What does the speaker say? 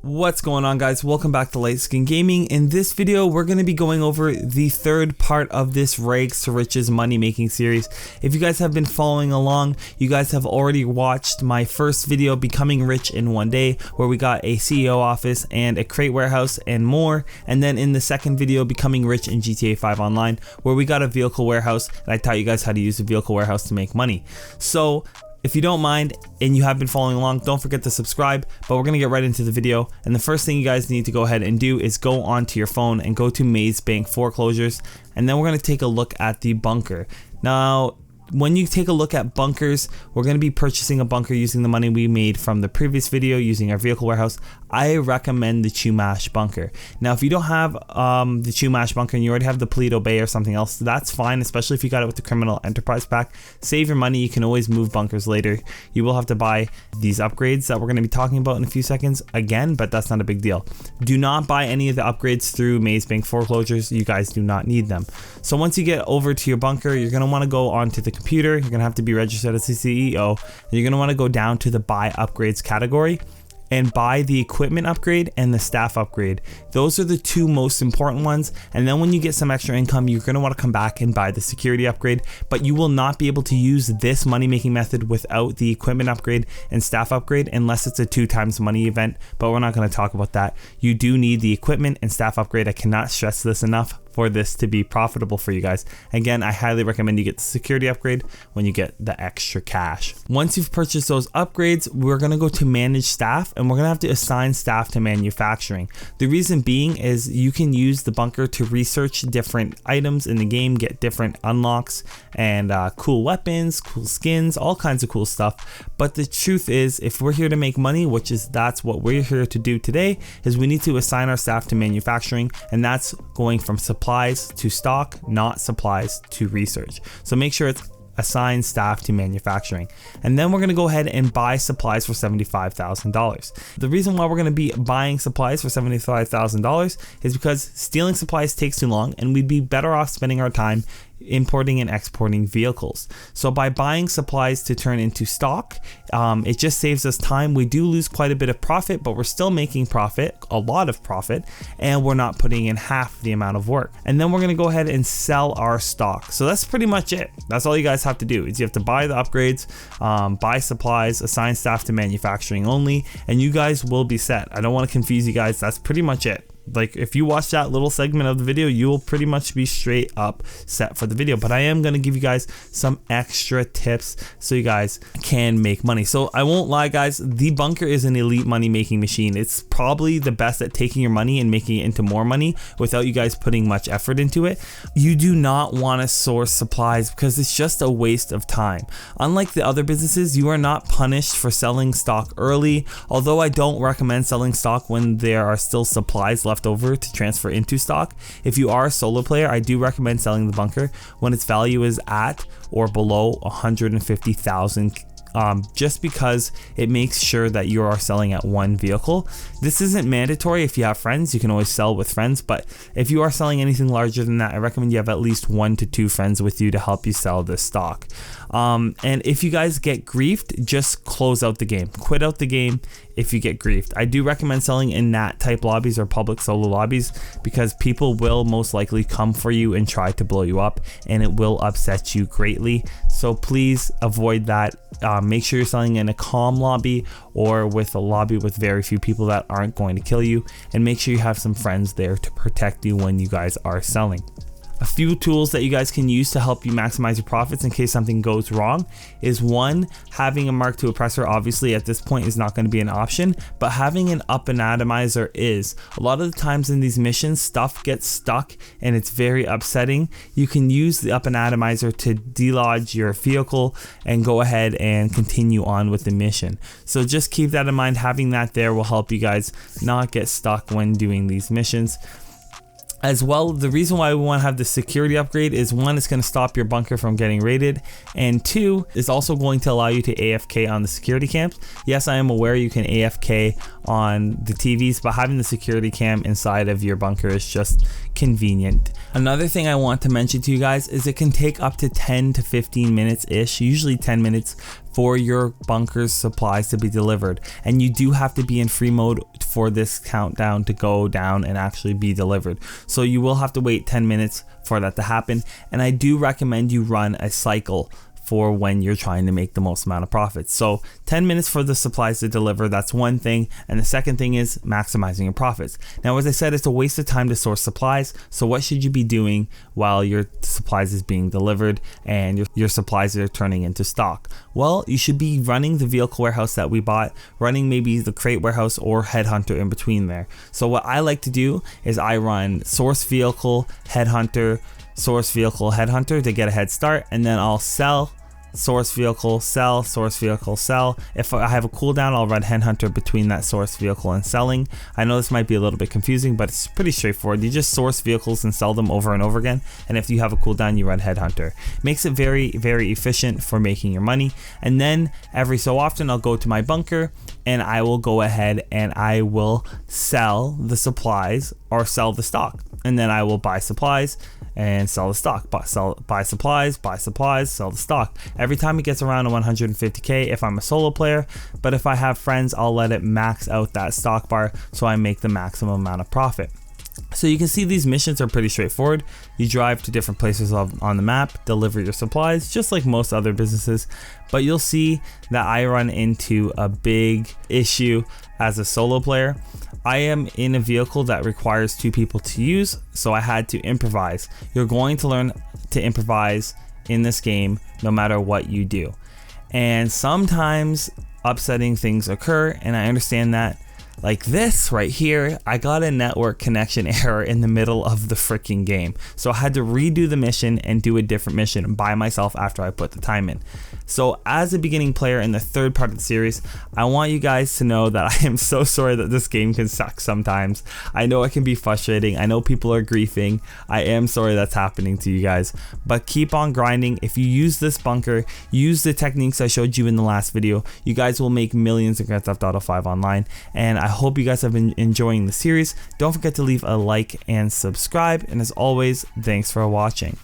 What's going on, guys? Welcome back to Light Skin Gaming. In this video, we're going to be going over the third part of this Rags to Riches money making series. If you guys have been following along, you guys have already watched my first video, Becoming Rich in One Day, where we got a CEO office and a crate warehouse and more. And then in the second video, Becoming Rich in GTA 5 Online, where we got a vehicle warehouse and I taught you guys how to use a vehicle warehouse to make money. So if you don't mind and you have been following along, don't forget to subscribe, but we're going to get right into the video. And the first thing you guys need to go ahead and do is go onto your phone and go to Maze Bank foreclosures. And then we're going to take a look at the bunker. Now, when you take a look at bunkers, we're going to be purchasing a bunker using the money we made from the previous video using our vehicle warehouse. I recommend the Chumash Bunker. Now, if you don't have the Chumash Bunker and you already have the Paleto Bay or something else, that's fine, especially if you got it with the Criminal Enterprise Pack. Save your money. You can always move bunkers later. You will have to buy these upgrades that we're going to be talking about in a few seconds again, but that's not a big deal. Do not buy any of the upgrades through Maze Bank foreclosures. You guys do not need them. So once you get over to your bunker, you're going to want to go onto the computer. You're going to have to be registered as a CEO. And you're going to want to go down to the buy upgrades category and buy the equipment upgrade and the staff upgrade. Those are the two most important ones. And then when you get some extra income, you're going to want to come back and buy the security upgrade, but you will not be able to use this money making method without the equipment upgrade and staff upgrade unless it's a 2x money event, but we're not going to talk about that. You do need the equipment and staff upgrade. I cannot stress this enough for this to be profitable for you guys. Again, I highly recommend you get the security upgrade when you get the extra cash. Once you've purchased those upgrades, we're gonna go to manage staff and we're gonna have to assign staff to manufacturing. The reason being is you can use the bunker to research different items in the game, get different unlocks and cool weapons, cool skins, all kinds of cool stuff. But the truth is, if we're here to make money, that's what we're here to do today, is we need to assign our staff to manufacturing, and that's going from supplies to stock, not supplies to research. So make sure it's assign staff to manufacturing. And then we're going to go ahead and buy supplies for $75,000. The reason why we're going to be buying supplies for $75,000 is because stealing supplies takes too long and we'd be better off spending our time importing and exporting vehicles. So by buying supplies to turn into stock, it just saves us time. We do lose quite a bit of profit, but we're still making profit, a lot of profit, and we're not putting in half the amount of work. And then we're going to go ahead and sell our stock. So that's pretty much it. That's all you guys have to do, is you have to buy the upgrades, buy supplies, assign staff to manufacturing only, and you guys will be set. I don't want to confuse you guys. That's pretty much it. Like, if you watch that little segment of the video, you will pretty much be straight up set for the video. But I am going to give you guys some extra tips so you guys can make money. So I won't lie, guys, the bunker is an elite money making machine. It's probably the best at taking your money and making it into more money without you guys putting much effort into it. You do not want to source supplies because it's just a waste of time. Unlike the other businesses, you are not punished for selling stock early, although I don't recommend selling stock when there are still supplies left over to transfer into stock. If you are a solo player, I do recommend selling the bunker when its value is at or below 150,000, just because it makes sure that you are selling at one vehicle. This isn't mandatory. If you have friends, you can always sell with friends, but if you are selling anything larger than that, I recommend you have at least 1 to 2 friends with you to help you sell this stock. And if you guys get griefed, just close out the game, quit out the game if you get griefed. I do recommend selling in NAT type lobbies or public solo lobbies because people will most likely come for you and try to blow you up, and it will upset you greatly. So please avoid that. Make sure you're selling in a calm lobby or with a lobby with very few people that aren't going to kill you, and make sure you have some friends there to protect you when you guys are selling. A few tools that you guys can use to help you maximize your profits in case something goes wrong is, one, having a Mark II oppressor obviously at this point is not going to be an option, but having an up and atomizer is. A lot of the times in these missions, stuff gets stuck and it's very upsetting. You can use the up and atomizer to delodge your vehicle and go ahead and continue on with the mission. So just keep that in mind. Having that there will help you guys not get stuck when doing these missions. As well, the reason why we want to have the security upgrade is, one, it's going to stop your bunker from getting raided, and 2, it's also going to allow you to AFK on the security cams. Yes, I am aware you can AFK on the TVs, but having the security cam inside of your bunker is just convenient. Another thing I want to mention to you guys is it can take up to 10 to 15 minutes ish, usually 10 minutes, for your bunker's supplies to be delivered, and you do have to be in free mode for this countdown to go down and actually be delivered. So you will have to wait 10 minutes for that to happen, and I do recommend you run a cycle for when you're trying to make the most amount of profits. So 10 minutes for the supplies to deliver, that's one thing. And the second thing is maximizing your profits. Now, as I said, it's a waste of time to source supplies. So what should you be doing while your supplies is being delivered and your supplies are turning into stock? Well, you should be running the vehicle warehouse that we bought, running maybe the crate warehouse or headhunter in between there. So what I like to do is I run source vehicle, headhunter, source vehicle, headhunter to get a head start, and then I'll sell source vehicle, sell, source vehicle, sell. If I have a cooldown, I'll run headhunter between that source vehicle and selling. I know this might be a little bit confusing, but it's pretty straightforward. You just source vehicles and sell them over and over again, and if you have a cooldown, you run headhunter. Makes it very, very efficient for making your money. And then every so often I'll go to my bunker and I will go ahead and I will sell the supplies or sell the stock, and then I will buy supplies and sell the stock, buy supplies, sell the stock. Every time it gets around to 150k if I'm a solo player, but if I have friends, I'll let it max out that stock bar so I make the maximum amount of profit. So you can see these missions are pretty straightforward. You drive to different places on the map, deliver your supplies, just like most other businesses, but you'll see that I run into a big issue as a solo player. I am in a vehicle that requires 2 people to use, so I had to improvise. You're going to learn to improvise in this game no matter what you do. And sometimes upsetting things occur, and I understand that. Like this right here, I got a network connection error in the middle of the freaking game. So I had to redo the mission and do a different mission by myself after I put the time in. So as a beginning player in the third part of the series, I want you guys to know that I am so sorry that this game can suck sometimes. I know it can be frustrating. I know people are griefing. I am sorry that's happening to you guys, but keep on grinding. If you use this bunker, use the techniques I showed you in the last video, you guys will make millions in Grand Theft Auto 5 Online. And I hope you guys have been enjoying the series. Don't forget to leave a like and subscribe. And as always, thanks for watching.